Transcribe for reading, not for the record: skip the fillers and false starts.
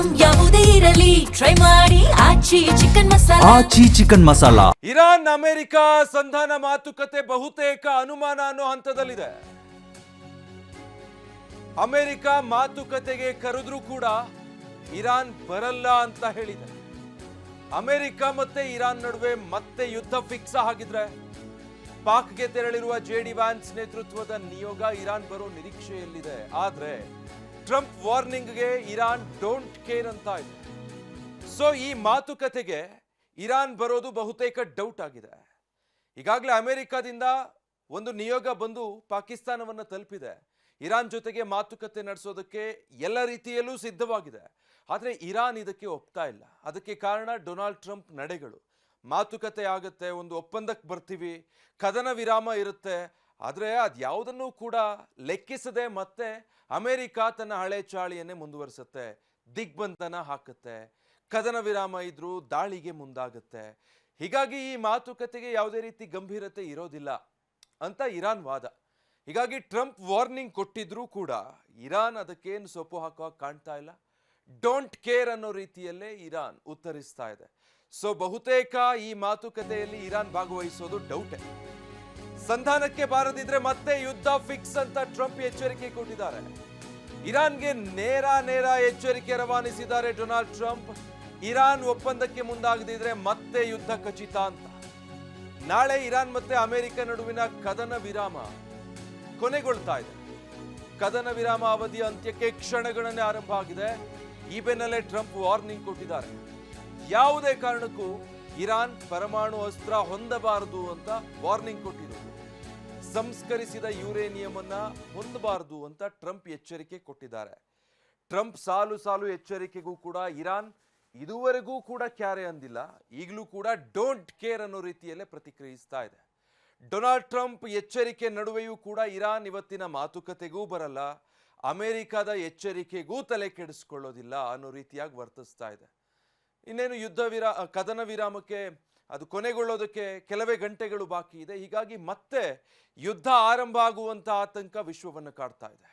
Item ಯಾವುದೇ ಇರಲಿ try ಮಾಡಿ ಆಚಿ ಚಿಕನ್ ಮಸಾಲಾ. ಇರಾನ್ ಅಮೆರಿಕ ಸಂಧಾನ ಮಾತುಕತೆ ಬಹುತೇಕ ಅನುಮಾನ ಅನ್ನೋ ಹಂತದಲ್ಲಿದೆ. ಅಮೆರಿಕ ಮಾತುಕತೆಗೆ ಕರೆದ್ರೂ ಕೂಡ ಇರಾನ್ ಬರಲ್ಲ ಅಂತ ಹೇಳಿದೆ. ಅಮೆರಿಕ ಮತ್ತೆ ಇರಾನ್ ನಡುವೆ ಮತ್ತೆ ಯುದ್ಧ ಫಿಕ್ಸ್ ಆಗಿದ್ರೆ ಪಾಕ್ಗೆ ತೆರಳಿರುವ ಜೆಡಿ ವ್ಯಾನ್ಸ್ ನೇತೃತ್ವದ ನಿಯೋಗ ಇರಾನ್ ಬರೋ ನಿರೀಕ್ಷೆಯಲ್ಲಿದೆ. ಆದ್ರೆ ಟ್ರಂಪ್ ವಾರ್ನಿಂಗ್ಗೆ ಇರಾನ್ ಡೋಂಟ್ ಕೇರ್ ಅಂತ ಇದೆ. ಸೊ ಈ ಮಾತುಕತೆಗೆ ಇರಾನ್ ಬರೋದು ಬಹುತೇಕ ಡೌಟ್ ಆಗಿದೆ. ಈಗಾಗಲೇ ಅಮೆರಿಕದಿಂದ ಒಂದು ನಿಯೋಗ ಬಂದು ಪಾಕಿಸ್ತಾನವನ್ನ ತಲುಪಿದೆ. ಇರಾನ್ ಜೊತೆಗೆ ಮಾತುಕತೆ ನಡೆಸೋದಕ್ಕೆ ಎಲ್ಲ ರೀತಿಯಲ್ಲೂ ಸಿದ್ಧವಾಗಿದೆ. ಆದರೆ ಇರಾನ್ ಇದಕ್ಕೆ ಒಪ್ತಾ ಇಲ್ಲ. ಅದಕ್ಕೆ ಕಾರಣ ಡೊನಾಲ್ಡ್ ಟ್ರಂಪ್ ನಡೆಗಳು. ಮಾತುಕತೆ ಆಗುತ್ತೆ, ಒಂದು ಒಪ್ಪಂದಕ್ಕೆ ಬರ್ತೀವಿ, ಕದನ ವಿರಾಮ ಇರುತ್ತೆ, ಆದರೆ ಅದ್ಯಾವುದನ್ನು ಕೂಡ ಲೆಕ್ಕಿಸದೆ ಮತ್ತೆ ಅಮೆರಿಕ ತನ್ನ ಹಳೆ ಚಾಳಿಯನ್ನೇ ಮುಂದುವರಿಸುತ್ತೆ, ದಿಗ್ಬಂಧನ ಹಾಕುತ್ತೆ, ಕದನ ವಿರಾಮ ಇದ್ರೂ ದಾಳಿಗೆ ಮುಂದಾಗುತ್ತೆ. ಹೀಗಾಗಿ ಈ ಮಾತುಕತೆಗೆ ಯಾವುದೇ ರೀತಿ ಗಂಭೀರತೆ ಇರೋದಿಲ್ಲ ಅಂತ ಇರಾನ್ ವಾದ. ಹೀಗಾಗಿ ಟ್ರಂಪ್ ವಾರ್ನಿಂಗ್ ಕೊಟ್ಟಿದ್ರೂ ಕೂಡ ಇರಾನ್ ಅದಕ್ಕೇನು ಸೊಪ್ಪು ಹಾಕೋ ಕಾಣ್ತಾ ಇಲ್ಲ. ಡೋಂಟ್ ಕೇರ್ ಅನ್ನೋ ರೀತಿಯಲ್ಲೇ ಇರಾನ್ ಉತ್ತರಿಸ್ತಾ ಇದೆ. ಸೊ ಬಹುತೇಕ ಈ ಮಾತುಕತೆಯಲ್ಲಿ ಇರಾನ್ ಭಾಗವಹಿಸೋದು ಡೌಟೇ. ಸಂಧಾನಕ್ಕೆ ಬಾರದಿದ್ರೆ ಮತ್ತೆ ಯುದ್ಧ ಫಿಕ್ಸ್ ಅಂತ ಟ್ರಂಪ್ ಎಚ್ಚರಿಕೆ ಕೊಟ್ಟಿದ್ದಾರೆ. ಇರಾನ್ಗೆ ನೇರ ಎಚ್ಚರಿಕೆ ರವಾನಿಸಿದ್ದಾರೆ ಡೊನಾಲ್ಡ್ ಟ್ರಂಪ್. ಇರಾನ್ ಒಪ್ಪಂದಕ್ಕೆ ಮುಂದಾಗದಿದ್ರೆ ಮತ್ತೆ ಯುದ್ಧ ಖಚಿತ ಅಂತ. ನಾಳೆ ಇರಾನ್ ಮತ್ತೆ ಅಮೆರಿಕ ನಡುವಿನ ಕದನ ವಿರಾಮ ಕೊನೆಗೊಳ್ತಾ ಇದೆ. ಕದನ ವಿರಾಮ ಅವಧಿಯ ಅಂತ್ಯಕ್ಕೆ ಕ್ಷಣಗಣನೆ ಆರಂಭ ಆಗಿದೆ. ಈ ಬೆನ್ನಲ್ಲೇ ಟ್ರಂಪ್ ವಾರ್ನಿಂಗ್ ಕೊಟ್ಟಿದ್ದಾರೆ. ಯಾವುದೇ ಕಾರಣಕ್ಕೂ ಇರಾನ್ ಪರಮಾಣು ಅಸ್ತ್ರ ಹೊಂದಬಾರದು ಅಂತ ವಾರ್ನಿಂಗ್ ಕೊಟ್ಟಿರೋದು. ಸಂಸ್ಕರಿಸಿದ ಯುರೇನಿಯಂ ಅನ್ನ ಹೊಂದಬಾರದು ಅಂತ ಟ್ರಂಪ್ ಎಚ್ಚರಿಕೆ ಕೊಟ್ಟಿದ್ದಾರೆ. ಟ್ರಂಪ್ ಸಾಲು ಎಚ್ಚರಿಕೆಗೂ ಕೂಡ ಇರಾನ್ ಇದುವರೆಗೂ ಕೂಡ ಕ್ಯಾರೆ ಅಂದಿಲ್ಲ. ಈಗಲೂ ಕೂಡ ಡೋಂಟ್ ಕೇರ್ ಅನ್ನೋ ರೀತಿಯಲ್ಲೇ ಪ್ರತಿಕ್ರಿಯಿಸ್ತಾ ಇದೆ. ಡೊನಾಲ್ಡ್ ಟ್ರಂಪ್ ಎಚ್ಚರಿಕೆ ನಡುವೆಯೂ ಕೂಡ ಇರಾನ್ ಇವತ್ತಿನ ಮಾತುಕತೆಗೂ ಬರಲ್ಲ, ಅಮೆರಿಕದ ಎಚ್ಚರಿಕೆಗೂ ತಲೆ ಕೆಡಿಸ್ಕೊಳ್ಳೋದಿಲ್ಲ ಅನ್ನೋ ರೀತಿಯಾಗಿ ವರ್ತಿಸ್ತಾ ಇದೆ. ಇನ್ನೇನು ಕದನ ವಿರಾಮಕ್ಕೆ ಅದು ಕೊನೆಗೊಳ್ಳೋದಕ್ಕೆ ಕೆಲವೇ ಗಂಟೆಗಳು ಬಾಕಿ ಇದೆ. ಹೀಗಾಗಿ ಮತ್ತೆ ಯುದ್ಧ ಆರಂಭ ಆಗುವಂತ ಆತಂಕ ವಿಶ್ವವನ್ನು ಕಾಡ್ತಾ ಇದೆ.